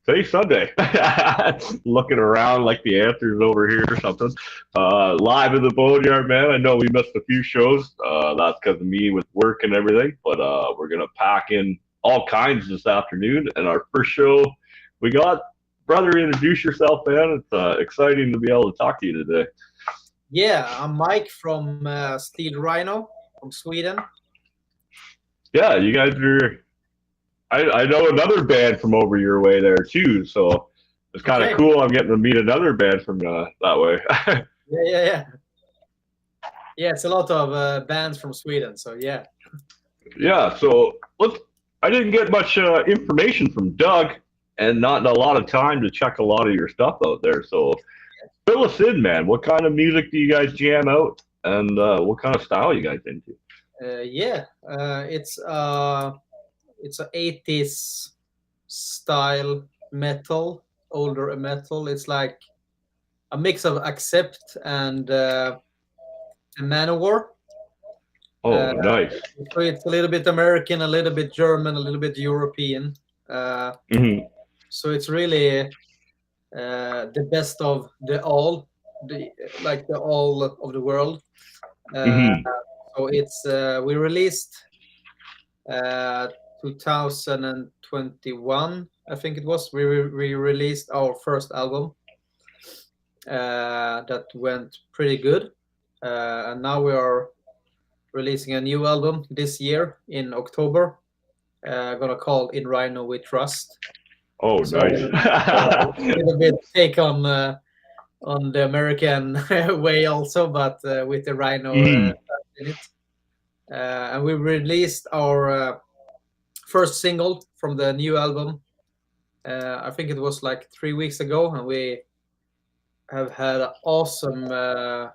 Today's Sunday. Looking around like the answers over here or something. Live in the Boneyard, man. I know we missed a few shows. That's because of me with work and everything. But we're gonna pack in all kinds this afternoon. And our first show, we got brother. Introduce yourself, man. It's exciting to be able to talk to you today. Yeah, I'm Mike from Steel Rhino from Sweden. Yeah, you guys are. I know another band from over your way there too, so it's kind of Okay. cool. I'm getting to meet another band from that way. Yeah. Yeah, it's a lot of bands from Sweden. So yeah. Yeah, so let's. I didn't get much information from Doug, and not a lot of time to check a lot of your stuff out there. So fill us in, man. What kind of music do you guys jam out, and what kind of style you guys into? Yeah, it's a 80s style metal, older metal. It's like a mix of Accept and Manowar. Oh, Uh, nice. so it's a little bit American, a little bit German, a little bit European. Uh, Hmm. so it's really the best of the all, the all of the world. Uh, Hmm. so it's we released uh, 2021, I think it was. We released our first album that went pretty good, and now we are releasing a new album this year in October. Gonna call In Rhino We Trust. Oh, So nice. a little bit take on the American way also, but with the Rhino Mhm. in it. And we released our first single from the new album. I think it was like 3 weeks ago, and we have had an awesome uh,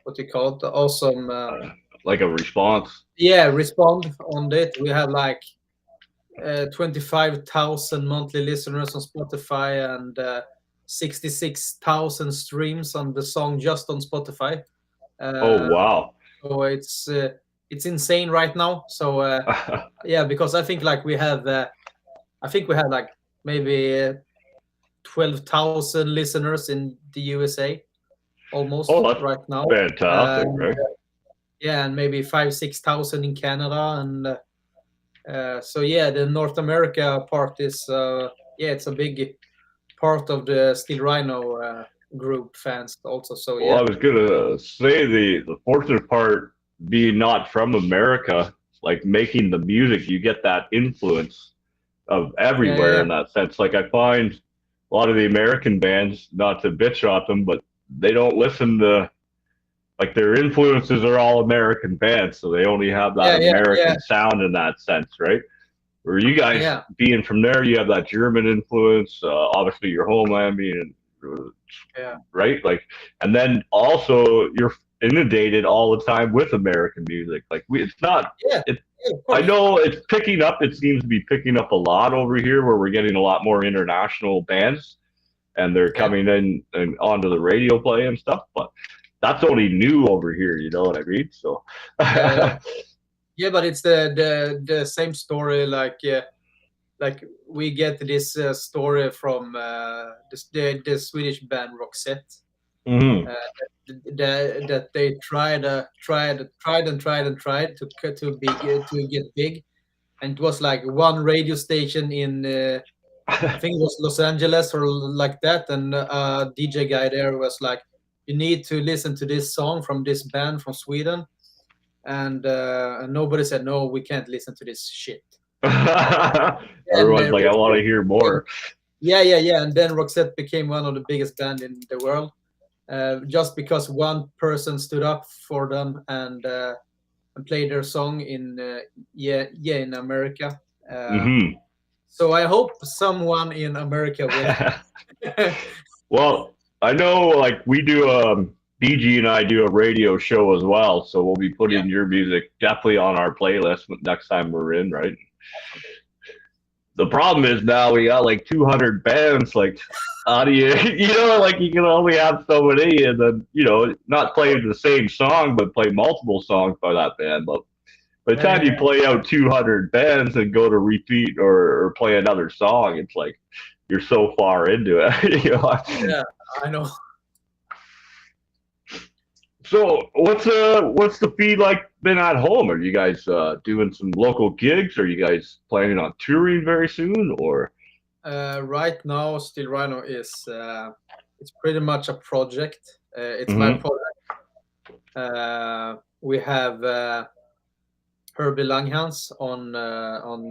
what do you call it? Awesome Like a response. respond on it. We have like 25,000 monthly listeners on Spotify and 66,000 streams on the song just on Spotify. Oh, Uh, wow. so it's insane right now. So yeah, because I think like I think we have like maybe 12,000 listeners in the USA Oh, almost that's right now. fantastic, right? Yeah, and maybe 5 6,000 in Canada, and so yeah, the North America part is yeah, it's a big part of the Steel Rhino group fans also. So Well, I yeah, was gonna say the fortunate part being not from America, like making the music, you get that influence of everywhere yeah. in that sense. Like I find a lot of the American bands, not to bitch at them, but they don't listen to like their influences are all American bands, so they only have that Yeah. American sound in that sense, right? Where you guys Yeah, being from there, you have that German influence, obviously your homeland being yeah, right, like, and then also you're inundated all the time with American music. Like it's not yeah, it. yeah, of I course. know it's picking up. It seems to be picking up a lot over here, where we're getting a lot more international bands, and they're Yeah, coming in and onto the radio play and stuff. But that's only new over here. You know what I mean? So. yeah. Yeah, but it's the same story. Like we get this story from the Swedish band Roxette. Hmm. Uh, that they tried to get big, and it was like one radio station in I think it was Los Angeles or like that, and a DJ guy there was like, "You need to listen to this song from this band from Sweden," and nobody said no, we can't listen to this shit. And Everyone's like, I want to Roxette hear became, more. yeah, and then Roxette became one of the biggest band in the world, just because one person stood up for them and played their song in in America. Uh, Hmm. so I hope someone in America will. Well, I know like we do BG and I do a radio show as well, so we'll be Yeah, putting your music definitely on our playlist next time we're in, right? The problem is now we got like 200 bands. Like, how do you, you know, like you can only have so many, and then not play the same song, but play multiple songs by that band. But By the Yeah, time yeah, you play out 200 bands and go to repeat or play another song, it's like you're so far into it. yeah. I know. So what's the feed like been at home? Are you guys doing some local gigs? Are you guys planning on touring very soon? Or Right now, Still Rhino is it's pretty much a project. It's my Mhm. project. We have Herbie Langhans on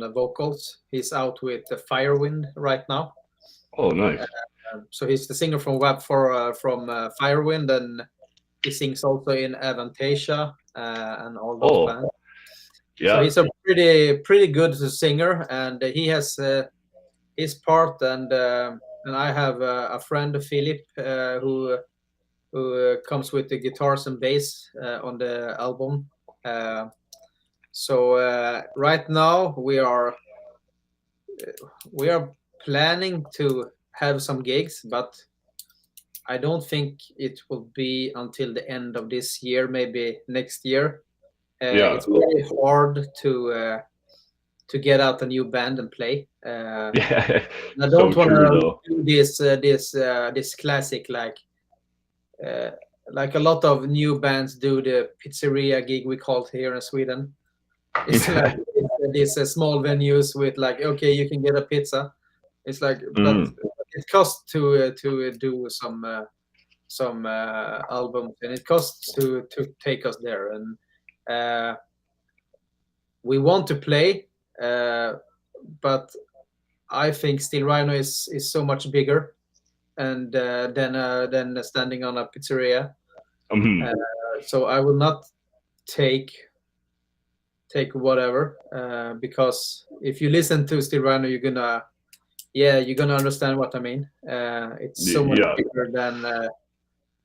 the vocals. He's out with the Firewind right now. Oh, nice. So he's the singer from Firewind, and he sings also in Avantasia and all those Oh, bands. So yeah. he's a pretty good singer, and he has his part, and I have a friend Philip who comes with the guitars and bass on the album. So right now we are planning to have some gigs, but I don't think it will be until the end of this year, maybe next year. Yeah. It's very hard to get out a new band and play. Yeah. I So don't want true to though. do this classic uh, like a lot of new bands do the pizzeria gig we call it here in Sweden. It's like these small venues with like, okay, you can get a pizza. It's like, but Mhm. it costs to do some albums, and it costs to take us there. And uh, we want to play, uh, but I think Steel Rhino is so much bigger and than standing on a pizzeria. Uh, Mhm. so I will not take whatever because if you listen to Steel Rhino, you're gonna understand what I mean. It's so much Yeah. bigger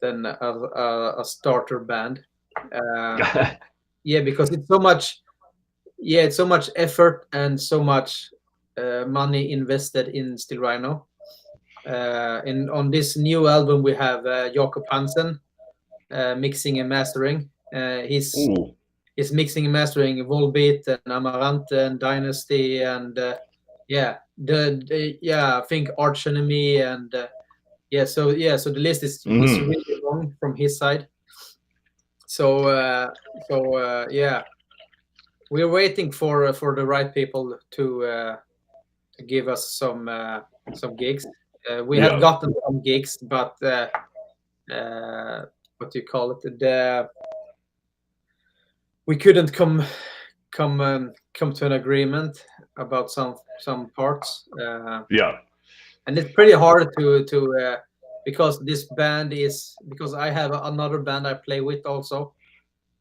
than a starter band. Uh, yeah, because it's so much effort and so much money invested in Steel Rhino. In on this new album, we have Jakob Hansen mixing and mastering. Ooh. He's mixing and mastering Volbeat and Amarante and Dynasty and yeah, I think Arch Enemy and so the list is Mhm. really long from his side. So yeah, we're waiting for the right people to give us some gigs. We have Yeah. gotten some gigs, but what do you call it? We couldn't come to an agreement about some parts, Yeah. and it's pretty hard to because because I have another band I play with also,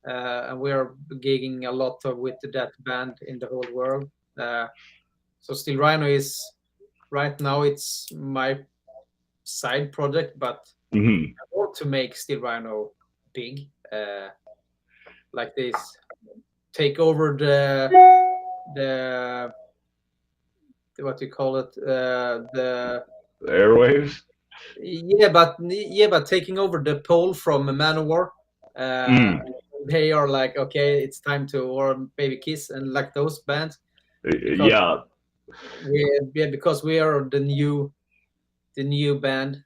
and we are gigging a lot with that band in the whole world. So Still Rhino is right now it's my side project, but Mhm. I want to make Still Rhino big, like this, take over the what do you call it, the The airwaves. yeah, but taking over the pole from Manowar. Uh, Mm. they are like, okay, it's time to, or maybe Kiss and like those bands, because Yeah. because we are the new band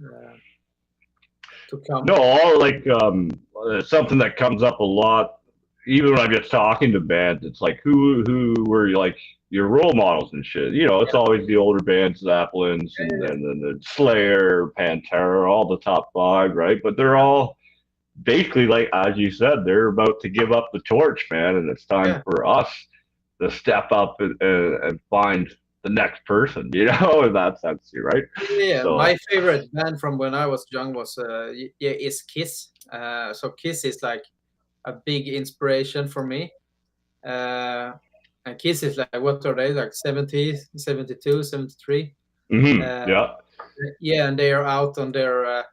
uh, to No, come. all like something that comes up a lot, even when I'm just talking to bands. It's like who were like your role models and shit. It's Yeah, always the older bands, Zeppelins, and yeah, then the Slayer, Pantera, all the top five, right? But they're all basically like as you said, they're about to give up the torch, man, and it's time yeah, for us to step up and find the next person. In that sense, right? yeah. So, My favorite band from when I was young was is Kiss. So Kiss is like a big inspiration for me. Uh, and Kiss is like, what are they, like 70, 72, 73? Uh, yeah, yeah, and they are out on their uh,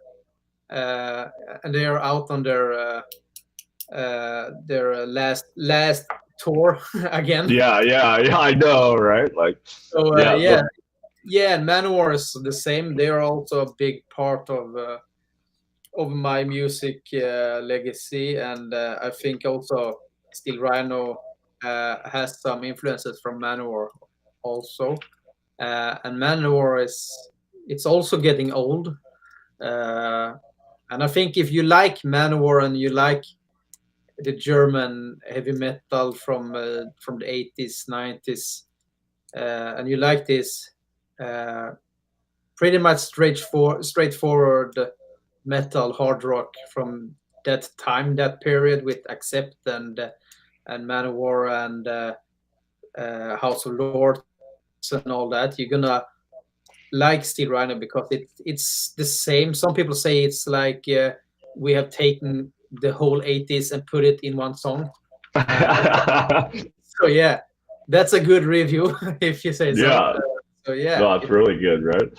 last tour again. yeah, I know, right? Like, So yeah, yeah, and Manowar is the same. They are also a big part of my music legacy, and I think also Steel Rhino. has some influences from Manowar also, and Manowar is it's also getting old. Uh, and I think if you like Manowar and you like the German heavy metal from the 80s, 90s, and you like this uh, pretty much straightforward metal hard rock from that time, that period with Accept and Manowar and House of Lords and all that, you're gonna like Steel Rhino because it's the same. Some people say it's like we have taken the whole 80s and put it in one song. So yeah, that's a good review if you say so. Yeah, So yeah, no, it's really good, right?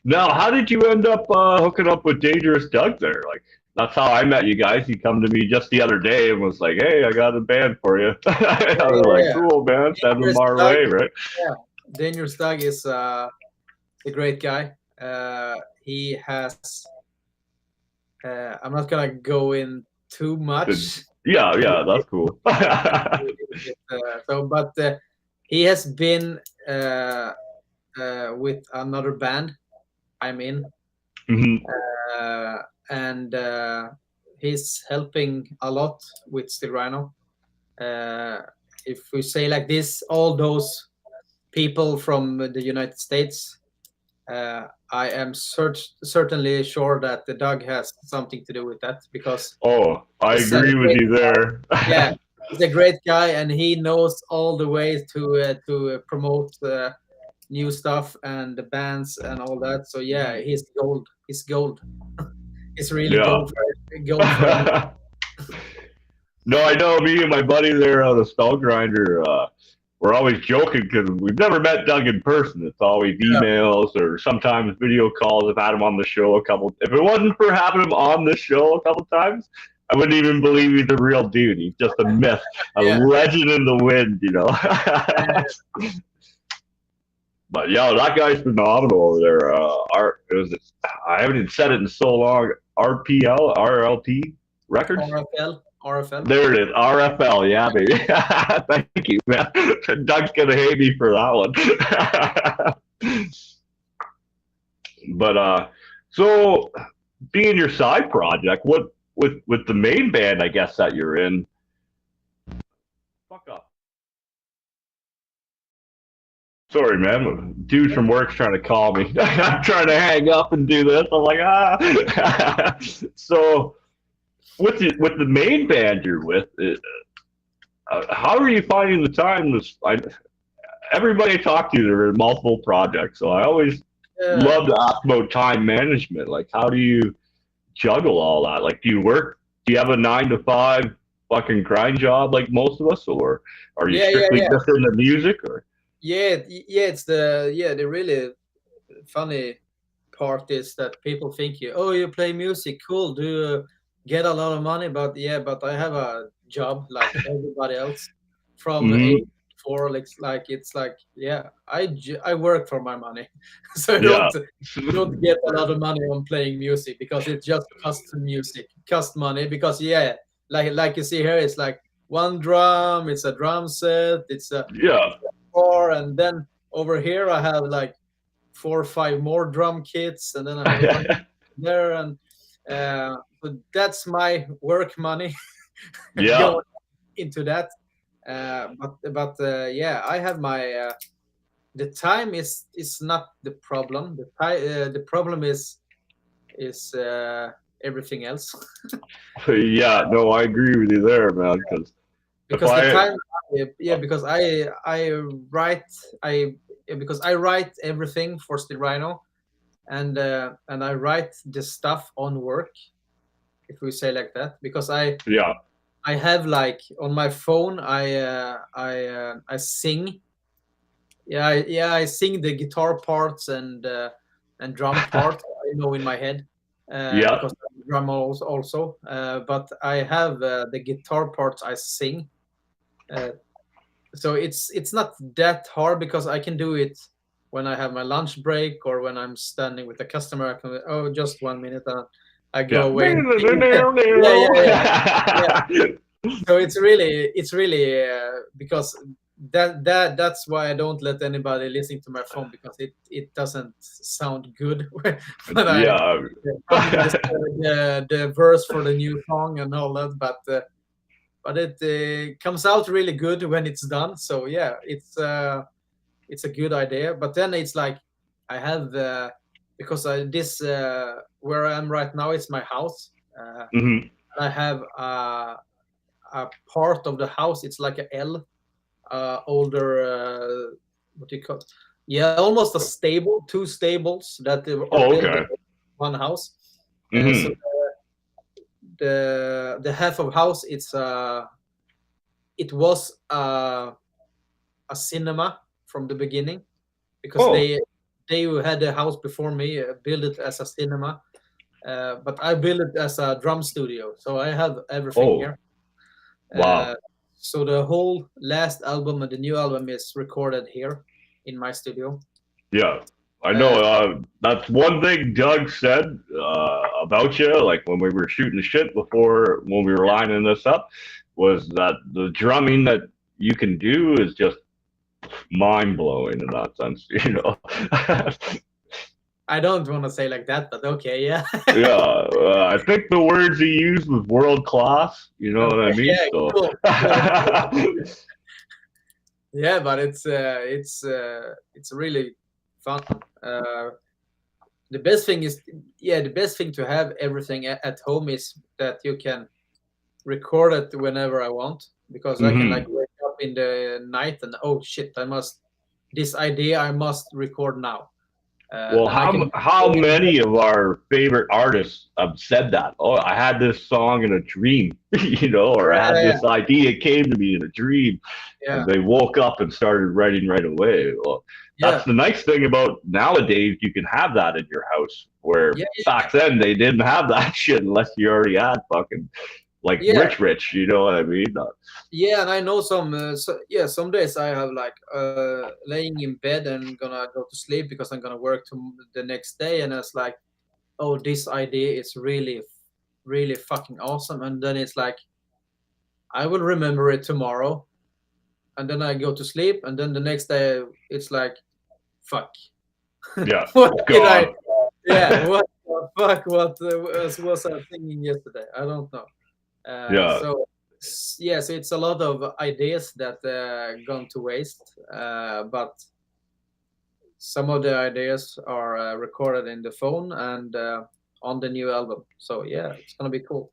Now, how did you end up hooking up with Dangerous Doug there? Like, that's how I met you guys. He come to me just the other day and was like, "Hey, I got a band for you." I yeah, was yeah, like, yeah. "Cool, man. Send them Dangerous our Doug, way," right? yeah, Dangerous Doug is a great guy. He has. I'm not gonna go in too Good. much. Yeah, yeah, that's cool. So, but he has been uh, with another band I'm in, Hmm. uh, and he's helping a lot with Steel Rhino. Uh, if we say like this, all those people from the United States, I am certainly sure that the dog has something to do with that because Oh, I he's a agree with great you there. yeah, he's a great guy and he knows all the ways to promote new stuff and the bands and all that. So yeah, he's gold. He's gold. He's really Yeah. gold for him. No, I know me and my buddy there, the Stone Grinder, we're always joking because we've never met Doug in person. It's always Yeah, emails or sometimes video calls. I've had him on the show a couple. If it wasn't for having him on this show a couple times, I wouldn't even believe he's a real dude. He's just a myth, a yeah, legend in the wind, you know. yeah. But yeah, that guy's phenomenal over there. It was I haven't even said it in so long. RPL, RLP Records. RFL. There it is, RFL. Yeah, baby. Thank you, man. Doug's gonna hate me for that one. But so being your side project, what with the main band, I guess that you're in. Fuck up. Sorry, man. Dude from work's trying to call me. I'm trying to hang up and do this. I'm like, ah. So with the main band you're with, how are you finding the time? Everybody I talk to, there are multiple projects, so I always Yeah. love to ask about time management. Like, how do you juggle all that? Like, do you work? Do you have a 9 to 5 fucking grind job like most of us, or are you Yeah, yeah, strictly yeah. just in the music? Or Yeah, it's the really funny part is that people think you play music, cool, do you get a lot of money? But yeah, but I have a job like everybody else from mm-hmm. 84. Like it's like yeah, I work for my money, so Yeah, you don't get a lot of money on playing music because it just costs music, cost money because yeah, like you see here, it's like one drum, it's a drum set, yeah, it's a bar, and then over here I have like 4 or 5 more drum kits, and then I have a bunch there, and but that's my work money yeah. going into that. But yeah, I have my the time is not the problem. The problem is everything else Yeah, no, I agree with you there, man. Because if because the I, time yeah because I write I yeah, because I write everything for Steel Rhino and I write the stuff on work, if we say like that, because yeah, I have like on my phone I sing, I sing the guitar parts and drum parts I know in my head yeah, because I'm a drummer also but I have the guitar parts I sing, uh, so it's not that hard because I can do it when I have my lunch break or when I'm standing with a customer. I can just 1 minute and I go yeah. away. Yeah, yeah, yeah, yeah. So it's really because that's why I don't let anybody listen to my phone, because it doesn't sound good when I Yeah. humming the verse for the new song and all that. But it comes out really good when it's done. So yeah, it's a good idea. But then it's like I have because this where I am right now, it's my house. Mhm. I have a part of the house. It's like a L, older. What do you call it? Yeah, almost a stable, two stables that are Oh, built in okay. one house. So Mhm. the half of house, it was a cinema from the beginning, because Oh, they who had the house before me built it as a cinema, but I built it as a drum studio. So I have everything oh, here. Uh, wow. so the whole last album and the new album is recorded here in my studio. Yeah. I know. Uh, That's one thing Doug said about you. Like when we were shooting the shit before, when we were yeah, lining this up, was that the drumming that you can do is just mind blowing in that sense. You know. I don't want to say like that, but okay, yeah. Yeah, I think the words he used was world class. You know what I Okay, mean? yeah, So, cool. Cool. Yeah, but it's really fun. The best thing is, yeah, the best thing to have everything at home is that you can record it whenever I want, because I can like mhm. wake up in the night and, oh shit, I must, this idea I must record now. Well, Then I can how go in bed. many of our favorite artists have said that? Oh, I had this song in a dream, you know, or I had Yeah, this idea came to me in a dream, and yeah, they woke up and started writing right away. Well, that's yeah, the nice thing about nowadays. You can have that in your house, where yeah, back then they didn't have that shit unless you already had fucking like yeah, rich. You know what I mean? yeah. And I know some, yeah, some days I have like laying in bed and gonna go to sleep because I'm gonna work to the next day, and it's like, oh, this idea is really, really fucking awesome, and then it's like I will remember it tomorrow, and then I go to sleep, and then the next day it's like, fuck, Yeah, what it's did I? gone. Yeah, what the fuck? What was I thinking yesterday? I don't know. Yeah. Yeah, so it's a lot of ideas that gone to waste, but some of the ideas are recorded in the phone and on the new album. So yeah, it's gonna be cool.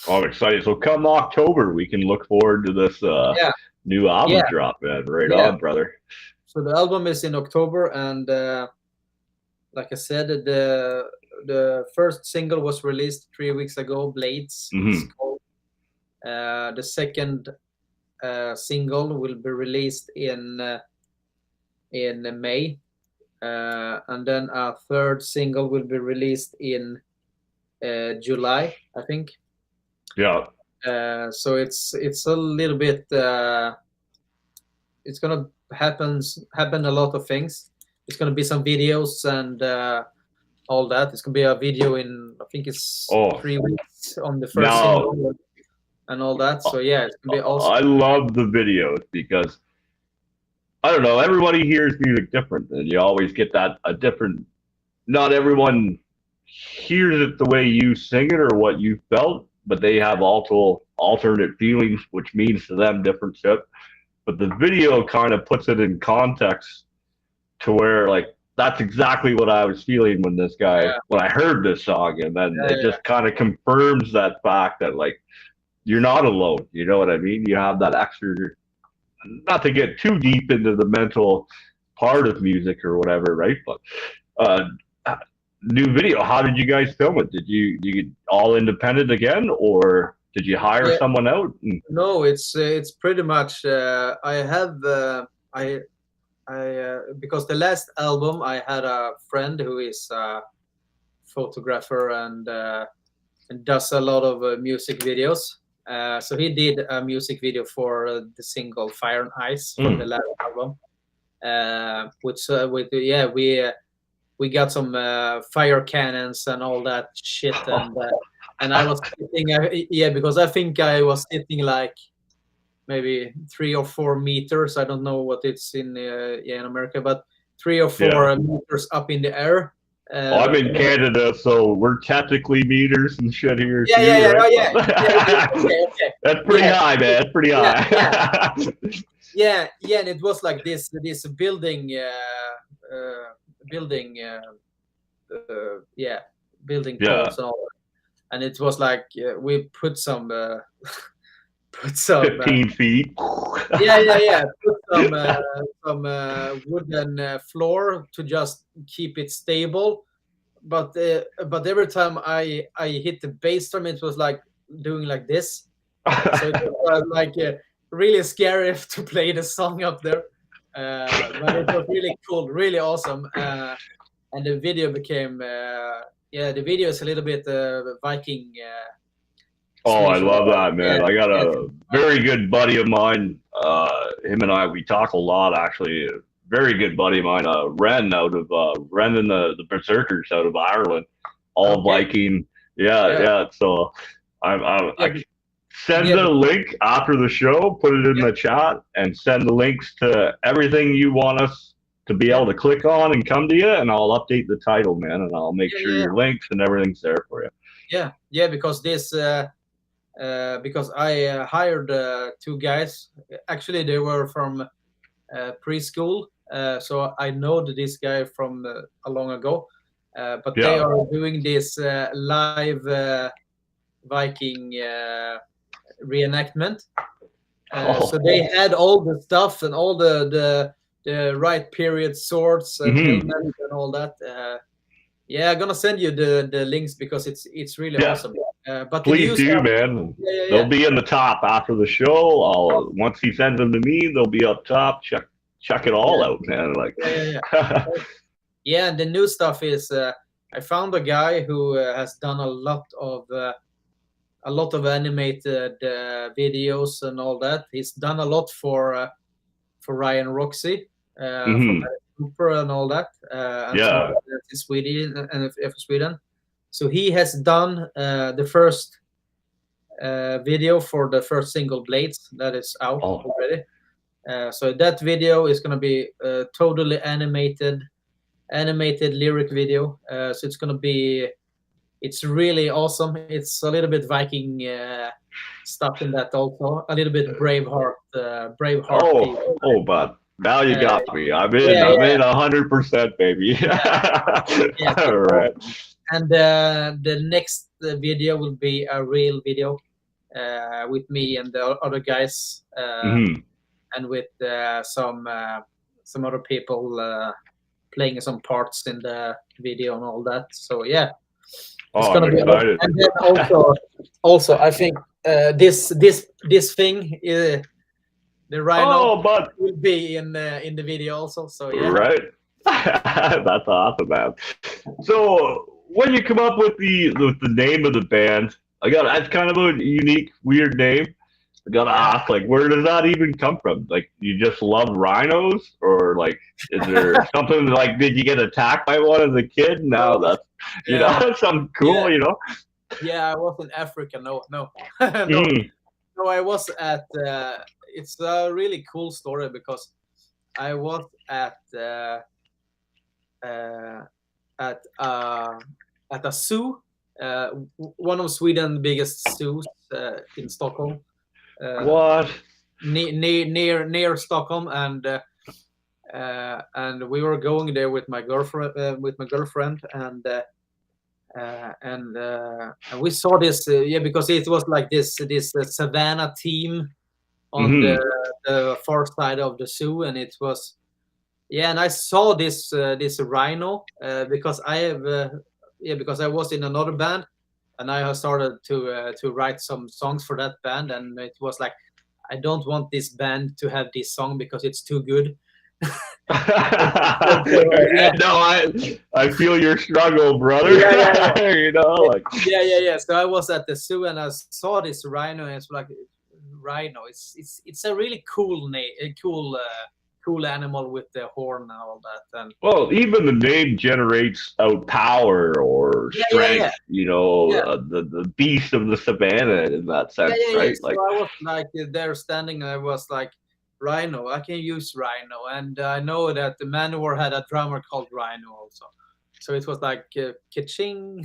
I'm excited. So come October, we can look forward to this Yeah, new album yeah, drop, man. Right yeah. on, brother. So the album is in October, and like I said, the first single was released 3 weeks ago. Blades, it's Hmm. called. The second single will be released in May, and then a third single will be released in July, I think. Yeah. So it's a little bit. It's gonna happen a lot of things. It's gonna be some videos and all that. It's gonna be a video in, I think it's Oh, 3 weeks on the first now single and all that. So yeah, it's gonna be awesome. I love the videos because I don't know. Everybody hears music different, and you always get that a different. Not everyone hears it the way you sing it or what you felt, but they have also alternate feelings, which means to them different shit. But the video kind of puts it in context to where like that's exactly what I was feeling Yeah, when I heard this song, and then yeah, it yeah, just kind of confirms that fact that like you're not alone. You know what I mean? You have that extra. Not to get too deep into the mental part of music or whatever, right? But uh, new video. How did you guys film it? Did you get all independent again, or did you hire yeah. someone out? No, it's pretty much. I have because the last album I had a friend who is a photographer and does a lot of music videos. So he did a music video for the single "Fire and Ice" from the Mm. last album. Which with yeah we got some fire cannons and all that shit, and and I was sitting, yeah, because I think I was sitting like maybe 3 or 4 meters. I don't know what it's in in America, but 3 or 4 meters up in the air. Well, I'm in Canada, so we're technically meters and shit here Yeah, too, yeah, yeah, right? oh, yeah, yeah. Okay, okay. That's pretty high, man. That's pretty Yeah, high. yeah, yeah. And it was like this building, building, yeah, building poles and all that. And it was like we put some put some 15 feet. yeah. Put some wooden floor to just keep it stable. But every time I hit the bass drum, it was like doing like this. So it was like really scary to play the song up there. But it was really cool, really awesome. And the video became the video is a little bit Viking. Oh, I love that, man. Yeah, I got a very good buddy of mine. Him and I, we talk a lot, actually. A very good buddy of mine, Ren Ren and the Berserkers out of Ireland, all Viking. Yeah. So I send the link after the show, put it in the chat, and send the links to everything you want us to be able to click on and come to you, and I'll update the title, man, and I'll make sure your links and everything's there for you. Yeah, because this. Because I hired 2 guys. Actually, they were from preschool, so I know this guy from a long ago. But they are doing this live Viking reenactment. So they had all the stuff and all the right period swords and helmets and all that. I'm gonna send you the links because it's really awesome. But please do, man. They'll be in the top after the show. Once he sends them to me, they'll be up top. Check it all out, man. Like, yeah. And the new stuff is I found a guy who has done a lot of animated videos and all that. He's done a lot for Ryan Roxy, from Cooper and all that. In Sweden and for Sweden. So he has done the first video for the first single Blades that is out already. So that video is going to be totally animated lyric video. So it's going to be, it's really awesome. It's a little bit Viking stuff in that also. A little bit Braveheart. But now you got me. I'm in 100%, baby. All right. And the next video will be a real video with me and the other guys, and with some other people playing some parts in the video and all that. So it's gonna be excited. And then also I think this thing, the rhino, will be in the video also. So right. That's awesome, man. So when you come up with the name of the band, that's kind of a unique, weird name. I gotta ask, like, where does that even come from? Like, you just love rhinos, or like, is there something like, did you get attacked by one as a kid? No, that's something cool, Yeah, I was in Africa. No, no, I was at. It's a really cool story because I was at a zoo, one of Sweden's biggest zoos in Stockholm. What? Near Stockholm, and we were going there with my girlfriend, and we saw this, because it was like this savannah theme on the far side of the zoo, and it was. Yeah, and I saw this rhino because I was in another band, and I have started to write some songs for that band, and it was like, I don't want this band to have this song because it's too good. No, I feel your struggle, brother. Yeah. So I was at the zoo and I saw this rhino, and it's like, rhino. It's a really cool name, cool animal with the horn and all that. And Well, even the name generates out power or yeah, strength. You know, yeah. the beast of the savannah in that sense, Yeah. right? So Like, I was like there standing, and I was like, Rhino, I can use Rhino. And I know that the Manowar had a drummer called Rhino also. So it was like ka-ching.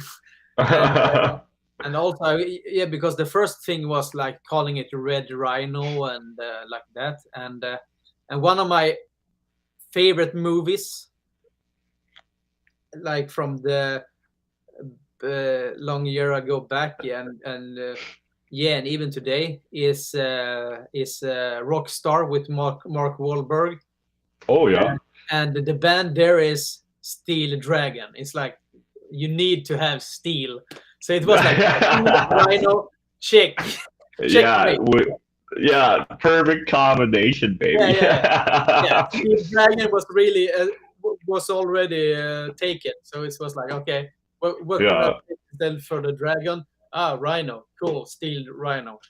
And and also, yeah, because the first thing was like calling it Red Rhino and like that. And one of my favorite movies, like from the long year ago back, and yeah, and even today is Rockstar with Mark Wahlberg, oh yeah. and the band there is Steel Dragon. It's like you need to have steel, so it was like Rhino chick Yeah, checkmate. yeah, perfect combination, Yeah, baby. yeah, yeah, yeah. Steel Dragon was really was already taken, so it was like okay, what can I Yeah, take then for the dragon? Ah, Rhino, cool, Steel Rhino.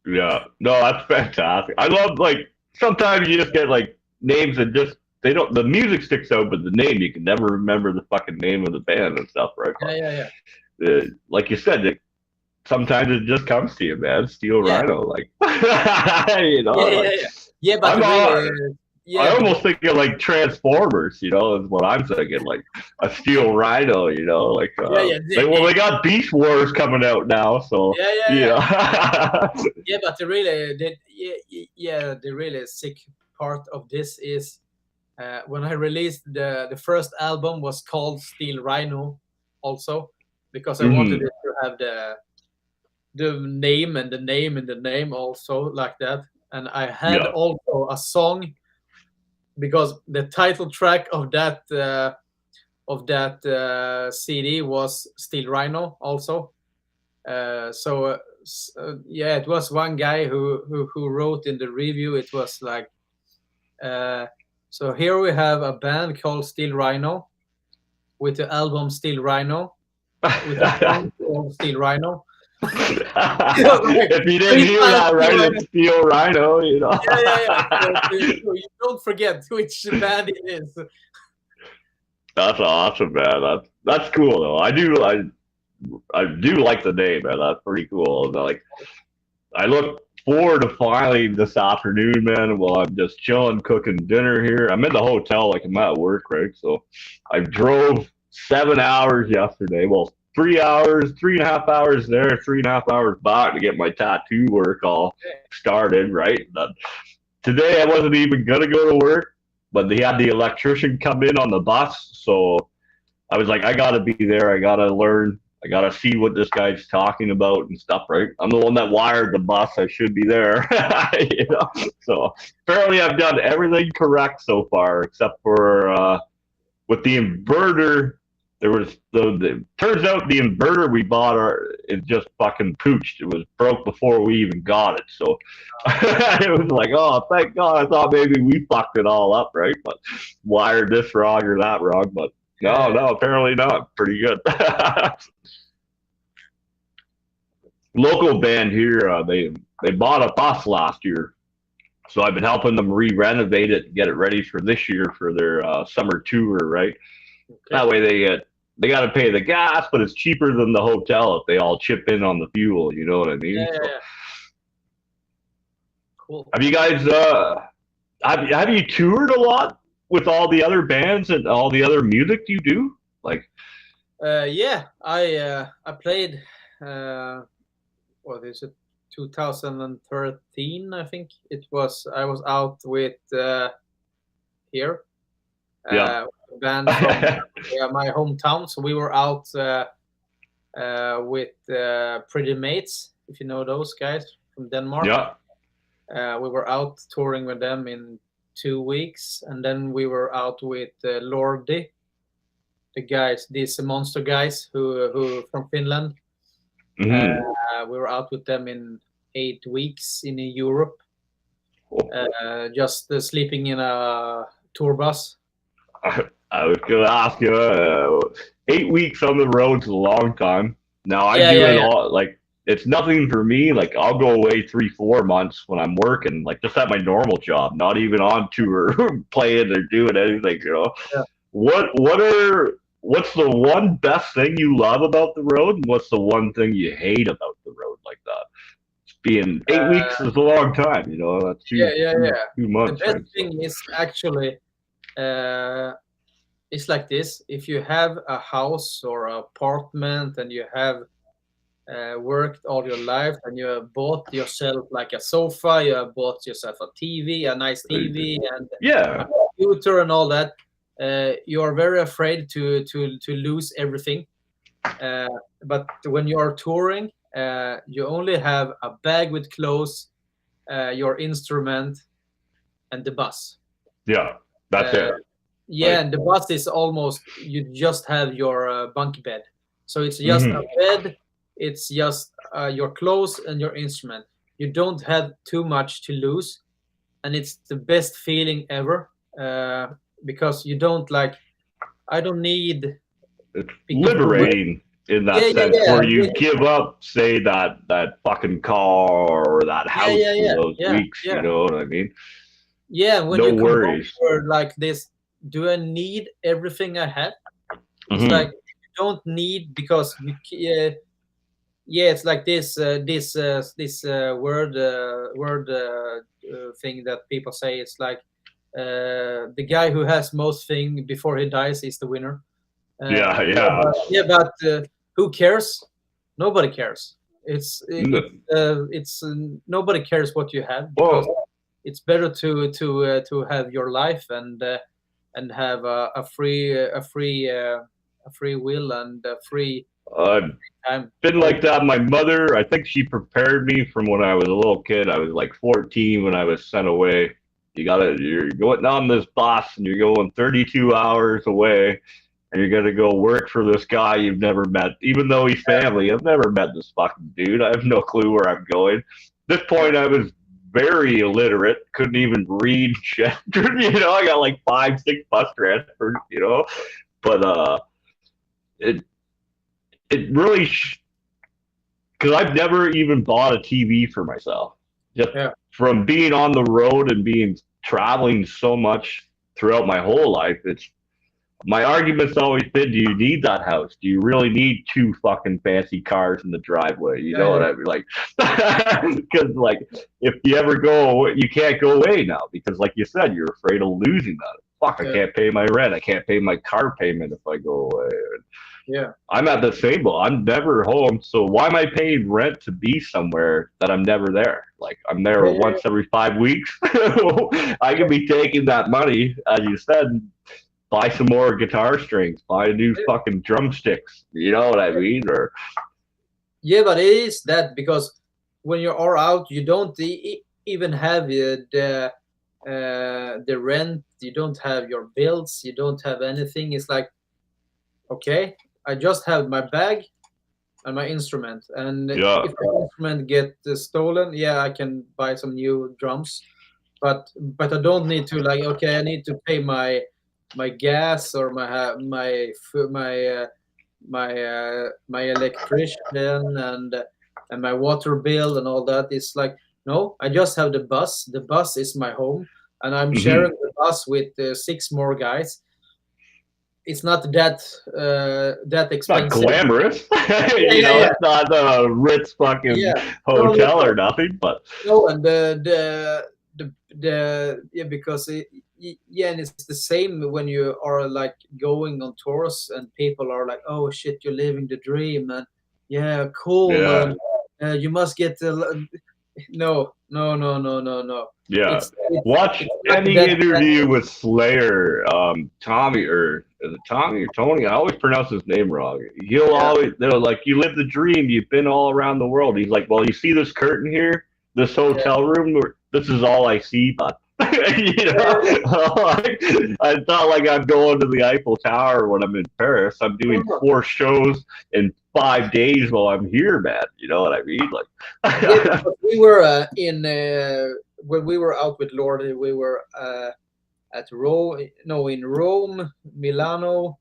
yeah. No, that's fantastic. I love like sometimes you just get like names that just they don't the music sticks out, but the name you can never remember the fucking name of the band and stuff, right? Yeah, yeah, yeah, But like you said, sometimes it just comes to you, man. Steel yeah, Rhino, like you know, yeah, yeah, like yeah. Yeah, but I'm really, all. I yeah, almost think of like Transformers, you know, is what I'm thinking, like a Steel Rhino, you know, like yeah, yeah, they got Beast Wars coming out now, so yeah, yeah, yeah. yeah. Yeah, but the really sick part of this is when I released the first album was called Steel Rhino, also because I wanted Mhm. it to have the name and the name and the name also like that. And I had Yeah. also a song because the title track of that CD was Steel Rhino also. Yeah, it was one guy who wrote in the review. It was like, uh, so here we have a band called Steel Rhino with the album Steel Rhino with a song called Steel Rhino. It was like If you didn't three hear times that Steel right, Rhino. it's Steel Rhino, you know. Yeah. So you don't forget which band it is. That's awesome, man. That's cool though. I do like the name, man. That's pretty cool. Like I look forward to finally this afternoon, man. While I'm just chilling, cooking dinner here. I'm in the hotel, like I'm at work, right? So I drove 7 hours yesterday. Well, 3 hours, 3.5 hours there, 3.5 hours back to get my tattoo work all started, right? Today I wasn't even gonna go to work, but they had the electrician come in on the bus, so I was like, I gotta be there. I gotta learn. I gotta see what this guy's talking about and stuff, right? I'm the one that wired the bus. I should be there, you know. So apparently, I've done everything correct so far, except for with the inverter. There was the turns out the inverter we bought is just fucking pooched. It was broke before we even got it. So it was like, oh, thank God. I thought maybe we fucked it all up, right? But wired this wrong or that wrong, but no, Yeah. no, apparently not. Pretty good. Local band here, they bought a bus last year, so I've been helping them re-renovate it, get it ready for this year for their summer tour. Right, Okay. that way they got to pay the gas, but it's cheaper than the hotel if they all chip in on the fuel. You know what I mean? So, Yeah. Cool. have you guys have you toured a lot with all the other bands and all the other music you do? Like, Yeah, I played. What is it? 2013, I think it was. I was out with here yeah. band from my hometown. So we were out with Pretty Mates, if you know those guys from Denmark. Yeah. We were out touring with them in 2 weeks, and then we were out with Lordi, the guys, these monster guys who from Finland. Mm-hmm. We were out with them in 8 weeks in Europe, just sleeping in a tour bus. I was gonna ask you. 8 weeks on the road's a long time. Now I Yeah, do yeah, it yeah. all like it's nothing for me. Like I'll go away 3-4 months when I'm working, like just at my normal job, not even on tour, playing or doing anything. Yeah. What's the one best thing you love about the road, and what's the one thing you hate about the road like that? Being 8 weeks is a long time, That's Yeah, yeah, yeah. two The months, best right? So, thing is actually, uh, it's like this. If you have a house or apartment and you have worked all your life and you have bought yourself like a sofa, you have bought yourself a TV, a nice TV, and a yeah, computer and all that, you are very afraid to lose everything. Uh, but when you are touring, you only have a bag with clothes, your instrument, and the bus. yeah, that's Uh, it. yeah, Like, and the bus is almost you just have your bunk bed. So it's just a mhm. bed, it's just your clothes and your instrument. You don't have too much to lose, and it's the best feeling ever because you don't like. I don't need It's because liberating in yeah, that yeah, sense yeah, where you yeah, give up, say that fucking car or that yeah, house yeah, for yeah, those yeah, weeks. You yeah, know what I mean? yeah. When No you come home worries. for like this, do I need everything I have? It's like Hmm. you don't need because yeah, it's like this word thing that people say. It's like the guy who has most thing before he dies is the winner. Yeah, Yeah, yeah. but who cares? Nobody cares. It's nobody cares what you have because Well, it's better to have your life and have a free will and a free I've time. been All like that. My mother, I think she prepared me from when I was a little kid. I was like 14 when I was sent away. You're going on this bus and you're going 32 hours away and you're gonna go work for this guy you've never met, even though he's family. I've never met this fucking dude. I have no clue where I'm going. At this yeah, point, I was very illiterate, couldn't even read shit. I got like 5, 6 bus transfers. But it it really because I've never even bought a TV for myself. Just yeah, from being on the road and being traveling so much throughout my whole life, it's my argument's always been: do you need that house? Do you really need two fucking fancy cars in the driveway? You yeah, know what yeah, I mean? Like, because like if you ever go, you can't go away now because, like you said, you're afraid of losing that. Fuck, I yeah, can't pay my rent. I can't pay my car payment if I go away. yeah. I'm at the same boat. I'm never home. So why am I paying rent to be somewhere that I'm never there? Like I'm there Yeah, once every 5 weeks. I could be taking that money, as you said, buy some more guitar strings, buy new yeah, fucking drumsticks. You know what I mean? Or yeah, but it is that because when you are out, you don't even have the rent. You don't have your bills. You don't have anything. It's like okay, I just have my bag and my instrument, and yeah, if the instrument get stolen, yeah, I can buy some new drums. But I don't need to like okay, I need to pay my gas or my electrician and my water bill and all that. It's like no, I just have the bus. The bus is my home, and I'm mm-hmm. sharing the bus with six more guys. It's not that Not expensive. glamorous. Yeah, yeah, yeah, It's not a Ritz fucking yeah. No, no, hotel no. or nothing. But No, and the yeah, because yeah, and it's the same when you are like going on tours and people are like, oh shit, you're living the dream, and yeah, cool, yeah, and you must get no, no, no, no, no, no. yeah. Watch It's not any that interview with Slayer, Tommy, or is it Tommy or Tony? I always pronounce his name wrong. He'll yeah, always, they're like, you live the dream. You've been all around the world. He's like, well, you see this curtain here, this yeah, hotel room. This is all I see, but yeah, yeah. I thought like I'm going to the Eiffel Tower when I'm in Paris. I'm No, doing no. 4 shows in 5 days while I'm here, man. You know what I mean? Yeah, Like, because we were in when we were out with Lordy, we were at Rome, no, in Rome, Milano,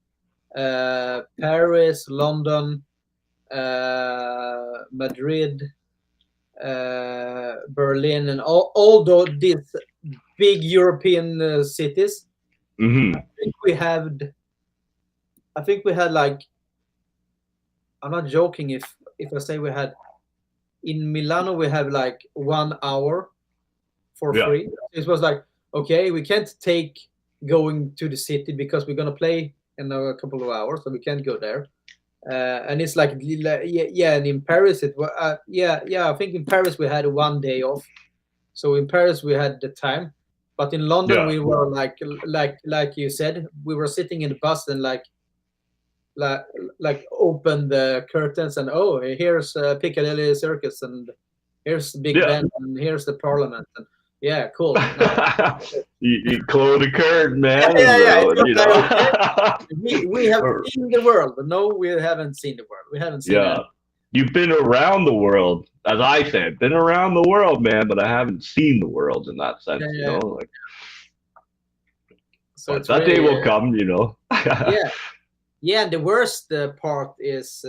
Paris, London, Madrid, Berlin, and these big European cities. Hmm. I think we had. I think we had like. I'm not joking if I say we had in Milano we have like 1 hour for Yeah. free. It was like, okay, we can't take going to the city because we're gonna play in a couple of hours, so we can't go there. And it's like, yeah, and in Paris it was, yeah. I think in Paris we had 1 day off, so in Paris we had the time, but in London Yeah. we were like you said, we were sitting in the bus and like like open the curtains and oh, here's Piccadilly Circus and here's the Big Yeah. Ben and here's the Parliament and yeah, cool. No, You close the curtain, yeah, man, yeah, and yeah. It's just you like know. okay, we have seen the world, but no, we haven't seen the world. We haven't seen Yeah. any. You've been around the world, as I said, been around the world, man, but I haven't seen the world in that Yeah, sense, you yeah. know. Yeah. Like, So but it's that day really will come, you know. yeah, yeah. And the worst part is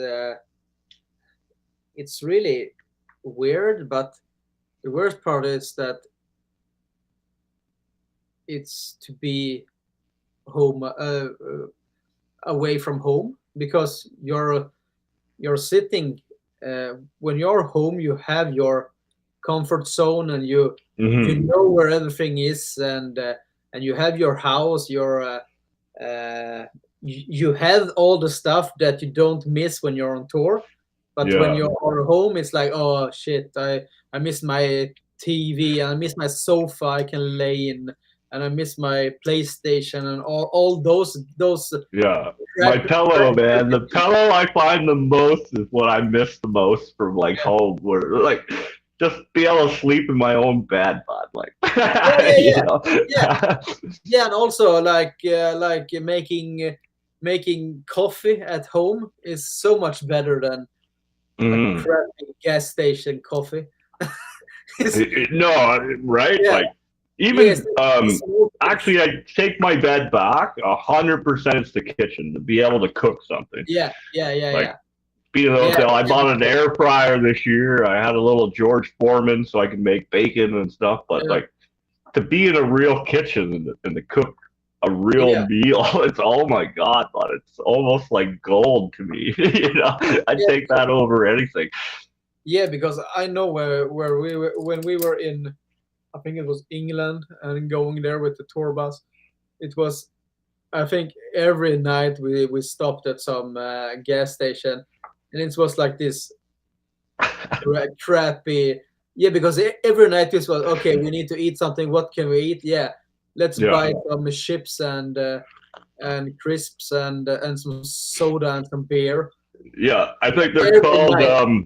it's really weird, but the worst part is that it's to be home away from home because you're sitting when you're home you have your comfort zone and you Hmm. know where everything is and you have your house your you have all the stuff that you don't miss when you're on tour, but when Yeah. you're home it's like oh shit, I miss my TV, I miss my sofa I can lay in, and I miss my PlayStation and all those Yeah. My crap, pillow, man. The pillow I find the most is what I miss the most from like home, where like just be able to sleep in my own bed, but like yeah, yeah, you yeah, know. yeah, yeah, and also like making coffee at home is so much better than a Mhm. crappy gas station coffee. It's, No, right? yeah, Like yes, even the small things. actually I take my bed back 100% it's the kitchen to be able to cook something. Yeah, yeah, yeah, Like yeah, being a yeah, hotel, I yeah, me bought an too. air fryer this year. I had a little George Foreman so I can make bacon and stuff, but Yeah, like to be in a real kitchen and to cook a real yeah, meal, it's oh my god, but it's almost like gold to me. You know, I'd yeah, take because that over anything. yeah, because I know where we were when we were in. I think it was England and going there with the tour bus. It was I think every night we stopped at some gas station, and it was like this crappy. Yeah, because every night this was okay. We need to eat something. What can we eat? Yeah, let's Yeah, buy some chips and crisps and some soda and some beer. yeah. I think they're Every called night.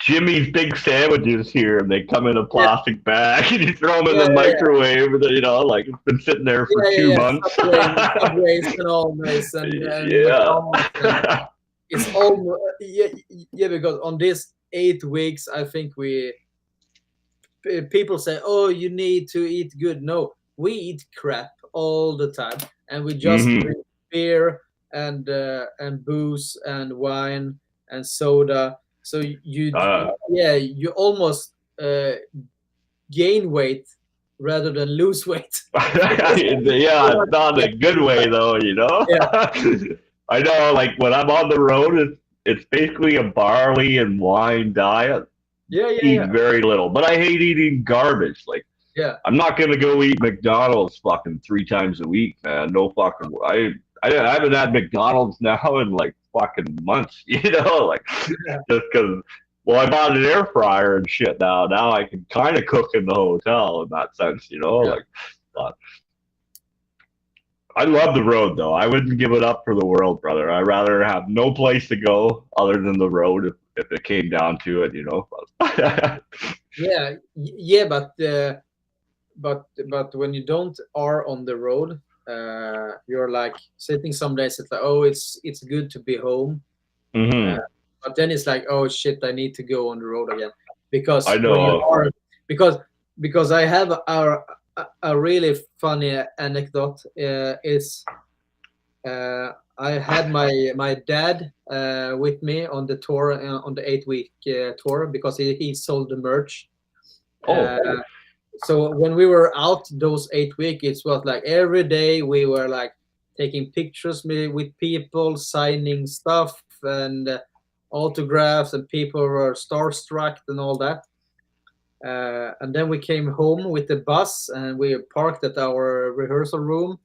Jimmy's Big Sandwiches here, and they come in a Yeah, plastic bag, and you throw them in yeah, the yeah, yeah, microwave, and you know, like it's been sitting there for yeah, yeah, two yeah. months. Subways and always and Yeah. McDonald's and it's all yeah, yeah. Because on these 8 weeks, I think people say, "Oh, you need to eat good." No, we eat crap all the time, and we just Hmm. drink beer and booze and wine and soda. So yeah, you almost gain weight rather than lose weight. Because so Yeah, much it's not yeah, a good way though, you know. yeah, I know, like when I'm on the road, it's basically a barley and wine diet. yeah, yeah, Eat yeah, very little, but I hate eating garbage. Like yeah, I'm not gonna go eat McDonald's fucking 3 times a week, man. No fucking. I haven't had McDonald's now in like fucking months, you know, like yeah, just because. Well, I bought an air fryer and shit now. Now I can kind of cook in the hotel in that sense, you know, yeah. like. I love the road though. I wouldn't give it up for the world, brother. I'd rather have no place to go other than the road if it came down to it, you know. Yeah, yeah, but when you don't are on the road, you're like sitting some days. It's like, oh, it's good to be home, uh, Hmm. but then it's like, oh shit, I need to go on the road again I because when you know. are because because I have a really funny anecdote. Is I I had my dad with me on the tour on the 8 week tour because he sold the merch. Oh, Uh, so when we were out those 8 weeks, it was like every day we were like taking pictures with people, signing stuff and autographs, and people were starstruck and all that. And then we came home with the bus and we parked at our rehearsal room,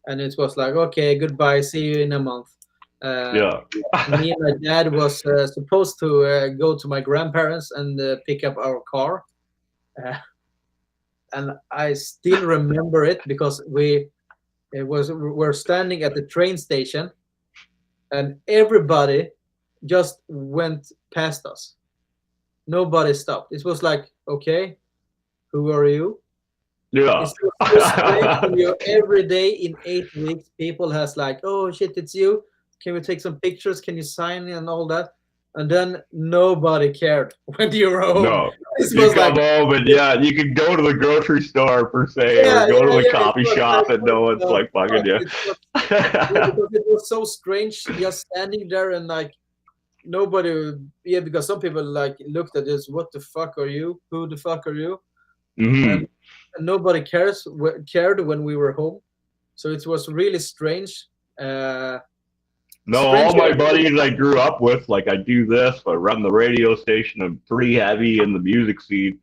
and it was like, okay, goodbye, see you in a month. Uh, yeah. Me and my dad was supposed to go to my grandparents and pick up our car. Uh, and I still remember it because we're standing at the train station, and everybody just went past us. Nobody stopped. It was like, okay, who are you? Yeah. It's so strange when you're every day in 8 weeks, people has like, oh shit, it's you. Can we take some pictures? Can you sign and all that? And then nobody cared when you were home. No. This You was like, come home and yeah, you can go to the grocery store per se, or yeah, go to yeah, the yeah. It coffee was like, shop and what no one's the like fucking fuck? you. It was, yeah, because it was so strange just standing there and like nobody, yeah, because some people like looked at this, what the fuck are you? Who the fuck are you? Hmm. And, and nobody cared when we were home. So it was really strange. Uh, No, Strange. all my buddies I grew up with, like I do this, I run the radio station, I'm pretty heavy in the music scene.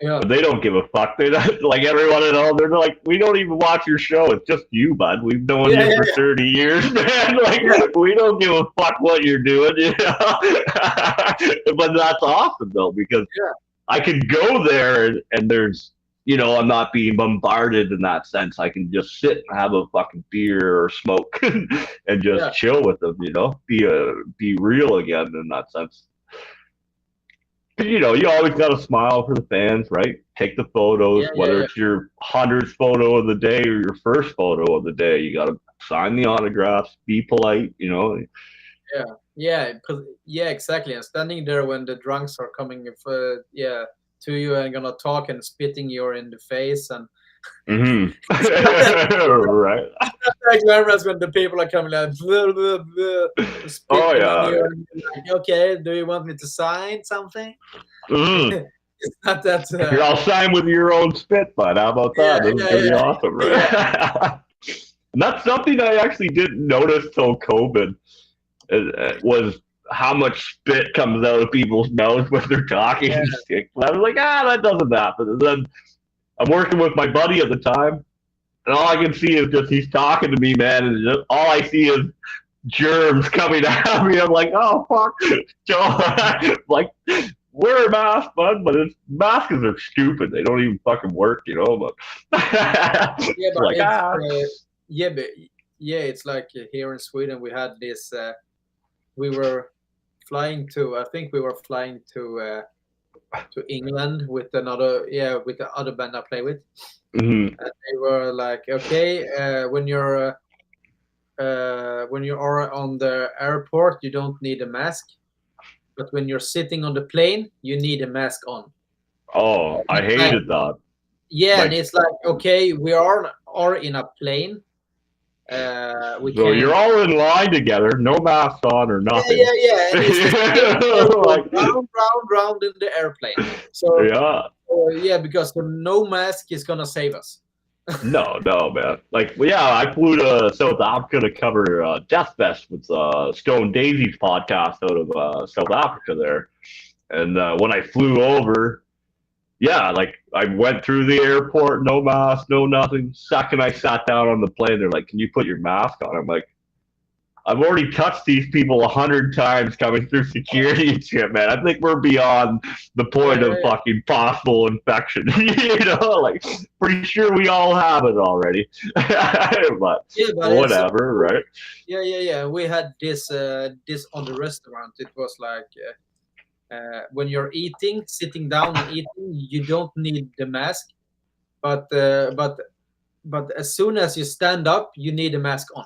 Yeah, But they don't give a fuck. They don't, like everyone at all. They're like, we don't even watch your show. It's just you, bud. We've known yeah, you yeah, for 30 years, man. Like yeah, we don't give a fuck what you're doing, you know. But that's awesome though because yeah, I can go there and there's, I'm not being bombarded in that sense. I can just sit and have a fucking beer or smoke and just yeah, chill with them, be real again in that sense. You always got to smile for the fans, right? Take the photos, yeah, yeah, whether yeah, it's your 100th photo of the day or your first photo of the day. You got to sign the autographs, be polite. yeah, yeah. Yeah, exactly. And standing there when the drunks are coming, yeah, to you and gonna talk and spitting you in the face, and Hmm. it's not that Right. like glamorous when the people are coming like blah, blah, blah, Oh spitting on yeah. you, and you're like, okay, do you want me to sign something? Mm. It's not that. Here, I'll sign with your own spit, bud. How about Yeah, that? This is yeah, gonna be yeah, awesome, yeah, right? And that's something I actually didn't notice till COVID. Was how much spit comes out of people's mouths when they're talking. yeah, I was like, that doesn't happen. And then I'm working with my buddy at the time, and all I can see is just he's talking to me, man, and just all I see is germs coming at me. I'm like, oh fuck, Joe. Like, wear a mask, bud, but masks are stupid. They don't even fucking work, But yeah. it's But like it's yeah, but yeah, it's like here in Sweden we had this. We were flying to. I think we were flying to England with another. Yeah, with the other band I play with. mm-hmm. And they were like, okay, when you are on the airport, you don't need a mask, but when you're sitting on the plane, you need a mask on. Oh, I It's like, hated that. yeah, and Like, it's like, okay, we are in a plane. We so you're can. all in line together, no masks on or Yeah, nothing. yeah, yeah, and it's the same going Like, round, round, round in the airplane. So, yeah. yeah, because the no mask is gonna save us. No, no, man. Like, well, yeah, I flew to South Africa to cover Death Fest with Stone Daisy's podcast out of South Africa there. And when I flew over, yeah, like I went through the airport, no mask, no nothing. Second I sat down on the plane, they're like, "Can you put your mask on?" I'm like, I've already touched these people 100 times coming through security and shit, man. I think we're beyond the Yeah, point yeah, of yeah, fucking possible infection. Like pretty sure we all have it already. But yeah. But it's whatever, right? yeah, yeah, yeah. We had this on the restaurant. It was like when you're eating, sitting down and eating, you don't need the mask. But as soon as you stand up, you need a mask on.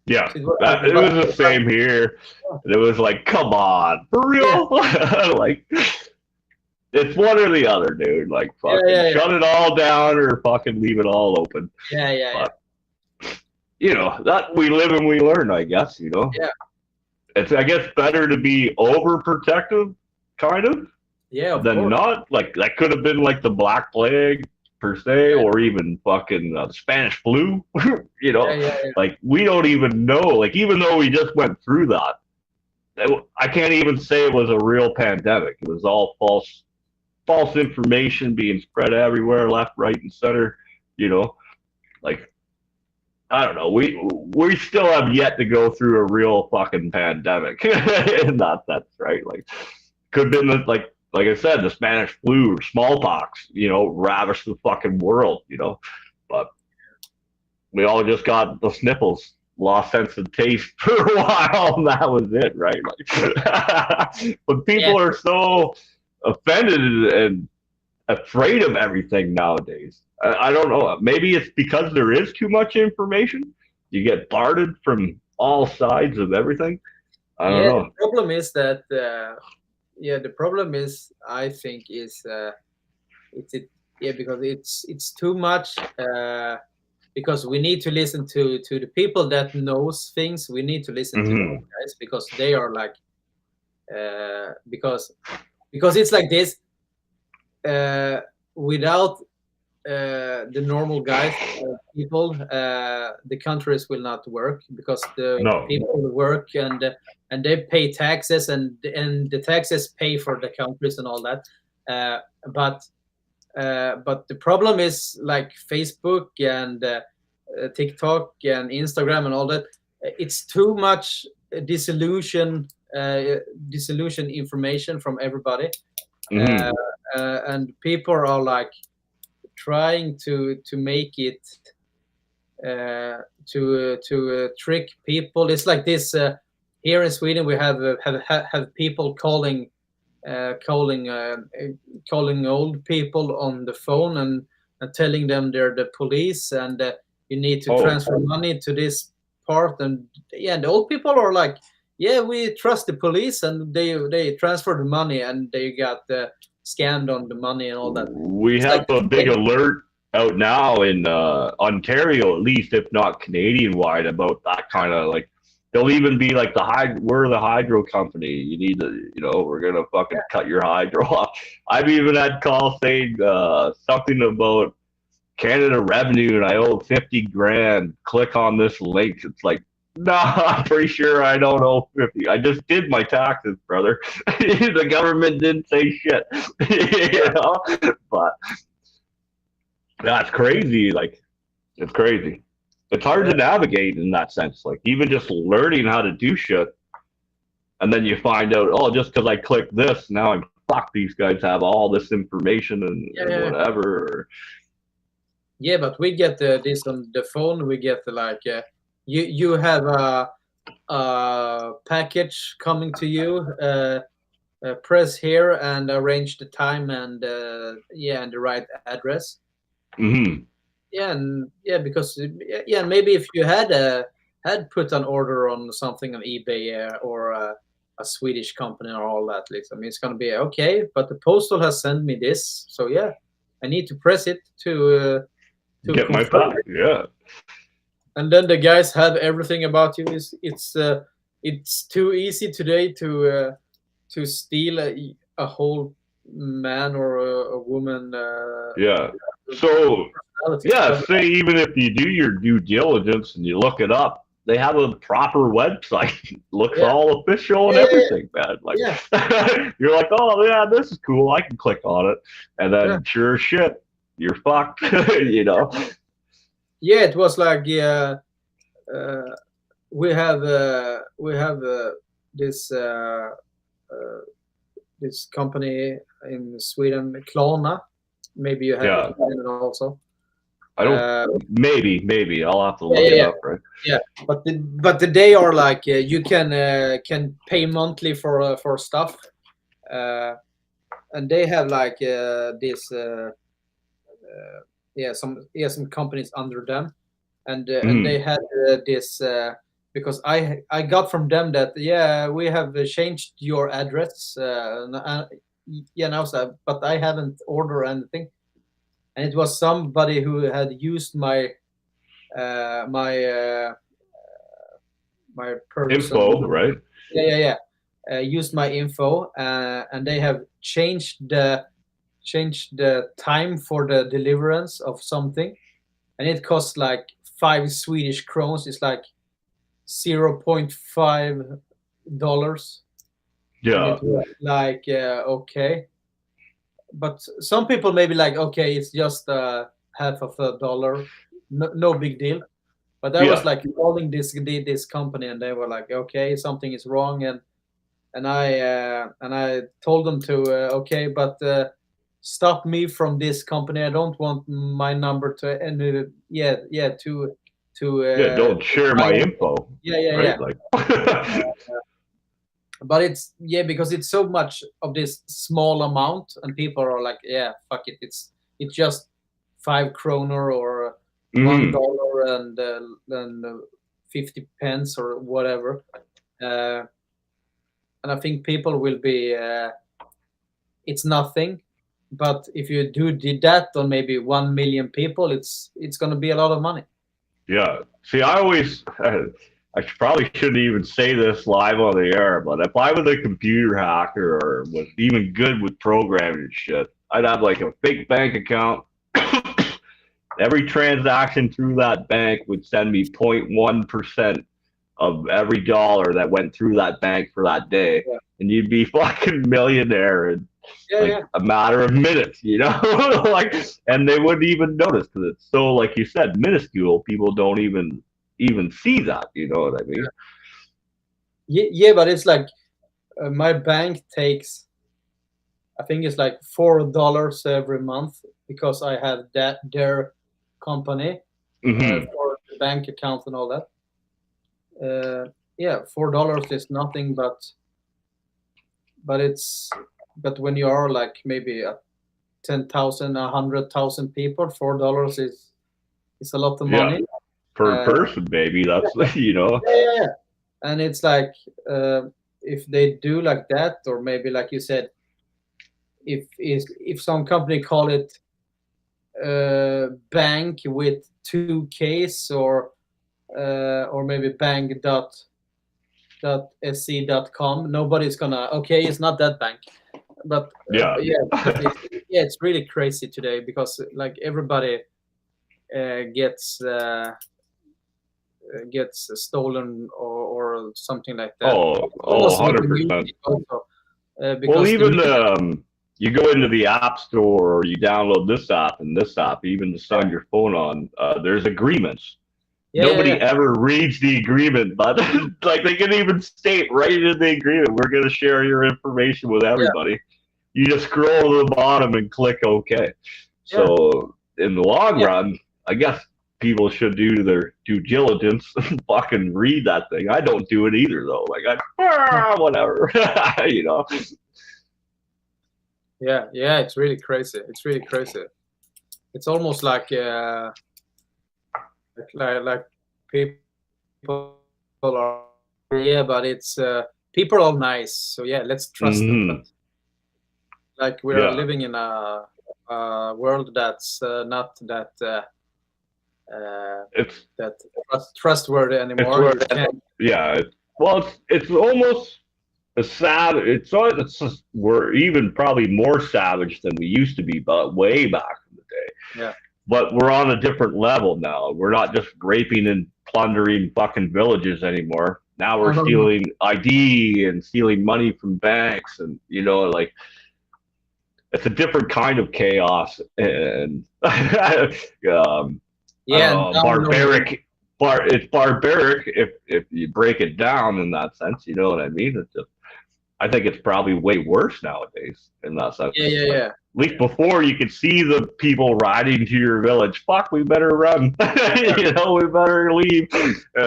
Yeah. So it was That it was the same here. And it was like, come on, for yeah, real? Like it's one or the other, dude. Like yeah, fucking yeah, yeah, shut it all down or fucking leave it all open. yeah, yeah, yeah. But that we live and we learn, I guess. Yeah, It's, I guess, better to be overprotective, kind of, yeah, of than course. not. Like that could have been like the Black Plague per se, Yeah, or even fucking the Spanish flu. yeah, yeah, yeah. Like we don't even know. Like even though we just went through that, I can't even say it was a real pandemic. It was all false information being spread everywhere, left, right, and center. You know, like I don't know. We still have yet to go through a real fucking pandemic in that sense, right? Like could have been like I said, the Spanish flu or smallpox, ravished the fucking world, But we all just got the sniffles, lost sense of taste for a while, and that was it, right? Like, but Yeah, people are so offended and afraid of everything nowadays. I don't know. Maybe it's because there is too much information. You get bombarded from all sides of everything. I don't yeah. The know. problem is that yeah, the problem is I think is it yeah, because it's too much. Because we need to listen to the people that knows things. We need to listen to those Mm-hmm. guys because they are like because it's like this. Without the normal guys, people, the countries will not work because the No. people work and they pay taxes and the taxes pay for the countries and all that. Uh, but but the problem is like Facebook and TikTok and Instagram and all that. It's too much disillusion, disillusion information from everybody, uh, Mm-hmm. and people are like trying to make it to trick people. It's like this. Here in Sweden, we have people calling old people on the phone and telling them they're the police and you need to Oh, transfer money to this part. And yeah, the old people are like, yeah, we trust the police, and they transfer the money and they got scammed on the money and all that. we It's like have a the big same. alert out now in Ontario, at least, if not Canadian wide, about that kind of like. They'll even be like we're the hydro company. You need to, we're gonna fucking cut your hydro off. I've even had calls saying something about Canada Revenue and I owe 50 grand. Click on this link. It's like, no, I'm pretty sure I don't owe 50. I just did my taxes, brother. The government didn't say shit, But that's crazy. Like, it's crazy. It's hard Yeah, to navigate in that sense. Like, even just learning how to do shit, and then you find out, oh, just because I clicked this, now I'm fucked. These guys have all this information yeah, and yeah. whatever. Yeah, but we get this on the phone. We get like you have a package coming to you. Press here and arrange the time and yeah, and the right address. Mm-hmm. Yeah, and yeah, because yeah, maybe if you had put an order on something on eBay or a Swedish company or all that, like, I mean, it's gonna be okay. But the postal has sent me this, so yeah, I need to press it to Get my confirm pack. it. Yeah. And then the guys have everything about you. It's too easy today to steal a whole man or a woman Yeah. So, personality. yeah, But say even if you do your due diligence and you look it up, they have a proper website. Looks yeah, all official and yeah, yeah, everything, man. Like, yeah, you're like, oh, yeah, this is cool. I can click on it. And yeah. then, sure as shit, you're fucked, you know? Yeah, it was like uh, we have this uh, this company in Sweden, Klarna. Maybe you have it Yeah. in Finland also. I don't, Uh, maybe. I'll have to yeah, look yeah, it yeah. up, right? Yeah, but they are like you can pay monthly for stuff, uh, and they have like this some companies under them, and they Mm. had this because I got from them that yeah, we have changed your address, yeah, now so, but I haven't ordered anything, and it was somebody who had used my my my person. Info, right? Yeah. Used my info, and they have changed the time for the deliverance of something, and it costs like 5 Swedish crowns. It's like $0.5, and Yeah, it was like okay, but some people may be like, okay, it's just half of a dollar, no big deal. But I was yeah, like calling this company, and they were like, okay, something is wrong, and I told them to okay, but stop me from this company. I don't want my number to and to yeah. Don't share my my info. info, Yeah. right? Like, But it's because it's so much of this small amount, and people are like, yeah, fuck it, it's just 5 kroner or one mm, dollar and 50 pence or whatever. Uh, and I think people will be it's nothing, but if you did that on maybe 1 million people, it's going to be a lot of money. yeah. See, I always, I probably shouldn't even say this live on the air, but if I was a computer hacker or was even good with programming and shit, I'd have like a fake bank account. Every transaction through that bank would send me 0.1% of every dollar that went through that bank for that day, Yeah, and you'd be fucking millionaire in like yeah. a matter of minutes, you know? Like, and they wouldn't even notice because it's so, like you said, minuscule. People don't even see that. You know what I mean? Yeah, but it's like my bank takes, I think it's like $4 every month because I have that their company Mm-hmm. for the bank account and all that. Yeah, $4 is nothing, but it's but when you are like maybe 10,000, 100,000 people, $4 is a lot of Yeah, money. per Uh, person, baby. That's you know. yeah. And it's like if they do like that, or maybe like you said, if some company call it bank with 2Ks, or maybe bank.sc.com, nobody's gonna, okay, it's not that bank. Yeah, But yeah, but it's really crazy today because like everybody uh, gets uh, gets stolen, or something like that. oh, Almost with the 100%. music also, Well, because the even music. you go into the app store or you download this app and this app, even to Yeah, sign your phone on. There's agreements. yeah. Nobody ever reads the agreement, but like they can even state right in the agreement, we're going to share your information with Yeah, everybody. You just scroll to the bottom and click OK. yeah, So in the long yeah. run, I guess people should do their due diligence and fucking read that thing. I don't do it either though. Like whatever, you know. Yeah. It's really crazy. It's really crazy. It's almost like people are, yeah, but it's people are nice. So yeah, let's trust them. But Mm-hmm. like we are Yeah, living in a world that's not uh, it's that trustworthy it's anymore. where You can't. yeah. Well, it's almost a sad. It's just we're even probably more savage than we used to be, but way back in the day. Yeah. But we're on a different level now. We're not just raping and plundering fucking villages anymore. Now No, we're no, no. stealing ID and stealing money from banks, and you know, like it's a different kind of chaos and I don't Yeah, and know, now nobody. barbaric. It's barbaric if you break it down in that sense. You know what I mean? It's just I think it's probably way worse nowadays in that sense. Yeah, yeah, Like yeah. at least before you could see the people riding to your village. Fuck, we better run. You know, we better leave.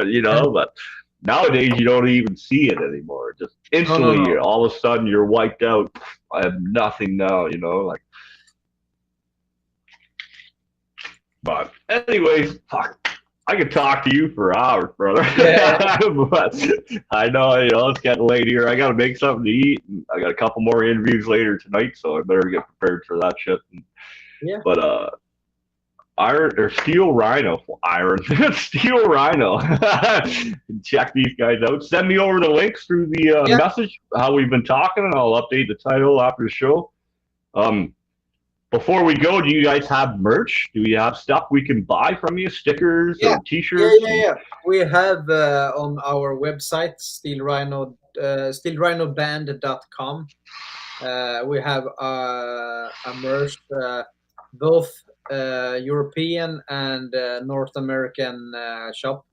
You know, but nowadays you don't even see it anymore. Just No, no, instantly, no. all of a sudden you're wiped out. I have nothing now. You know, like. But anyways, fuck. I could talk to you for hours, brother. Yeah, But I know, you know, it's getting late here. I got to make something to eat. And I got a couple more interviews later tonight, so I better get prepared for that shit. yeah. But Iron or Steel Rhino, Iron Steel Rhino. Check these guys out. Send me over the links through the Yeah, message how we've been talking, and I'll update the title after the show. Um, Before we go, do you guys have merch? Do you have stuff we can buy from you? Stickers yeah, or T-shirts? And yeah. We have on our website, steelrhinoband.com. We have a merch, both European and North American shop.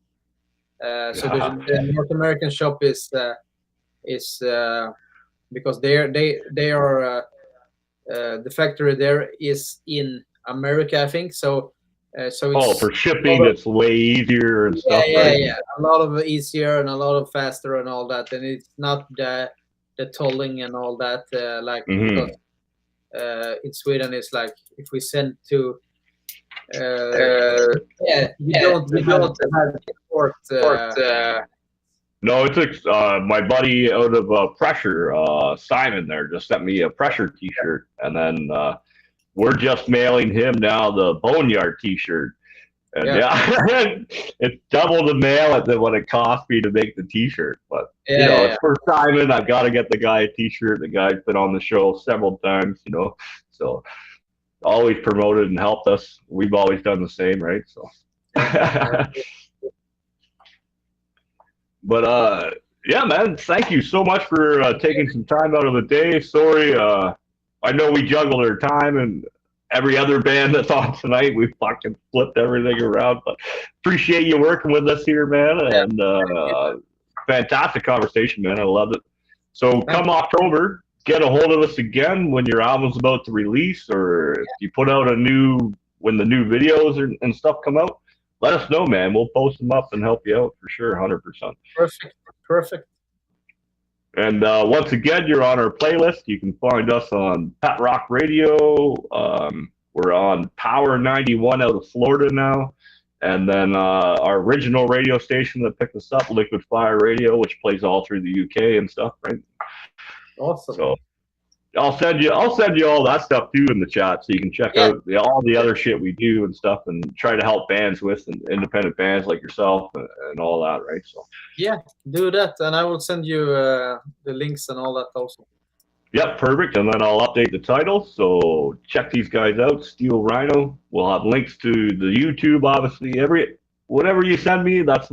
So the North American shop is because they are the factory there is in America, I think. So oh, it's for a lot shipping, of, it's way easier and yeah, stuff, right? a lot of easier and a lot of faster and all that, and it's not the tolling and all that like because Mm-hmm. in Sweden it's like if we send to uh, Uh, yeah, you yeah, don't you have don't have import. support. No, it's my buddy out of Pressure, Simon there, just sent me a Pressure T-shirt, and then we're just mailing him now the Boneyard T-shirt. And Yeah, yeah, it's double the mail than what it cost me to make the T-shirt. But you know, yeah. it's for Simon. I've got to get the guy a T-shirt. The guy's been on the show several times, you know, so always promoted and helped us. We've always done the same, right? So, Yeah. but yeah, man, thank you so much for taking some time out of the day. Sorry, I know we juggled our time and every other band that's on tonight, we fucking flipped everything around. But appreciate you working with us here, man, Yeah. and fantastic conversation, man. I loved it. So Thank come October, get a hold of us again when your album's about to release, or if you put out a new when the new videos and stuff come out. Let us know, man. We'll post them up and help you out for sure, 100%. Perfect. Perfect. And once again, you're on our playlist. You can find us on Pet Rock Radio. We're on Power 91 out of Florida now. And then our original radio station that picked us up, Liquid Fire Radio, which plays all through the UK and stuff, right? Awesome. So I'll send you all that stuff too in the chat, so you can check Yeah. out all the other shit we do and stuff, and try to help bands with and independent bands like yourself and all that, right? So Yeah, do that, and I will send you the links and all that also. yep, perfect. And then I'll update the title. So check these guys out. Steel Rhino. We'll have links to the YouTube, obviously. Whatever you send me, that's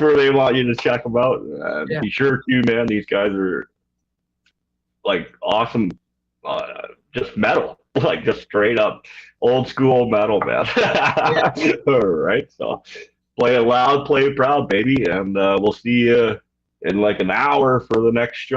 where they want you to check them out. And Yeah. be sure to, man. These guys are like awesome, just metal, like just straight up old school metal, man. All right, so play it loud, play it proud, baby, and we'll see you in like an hour for the next show.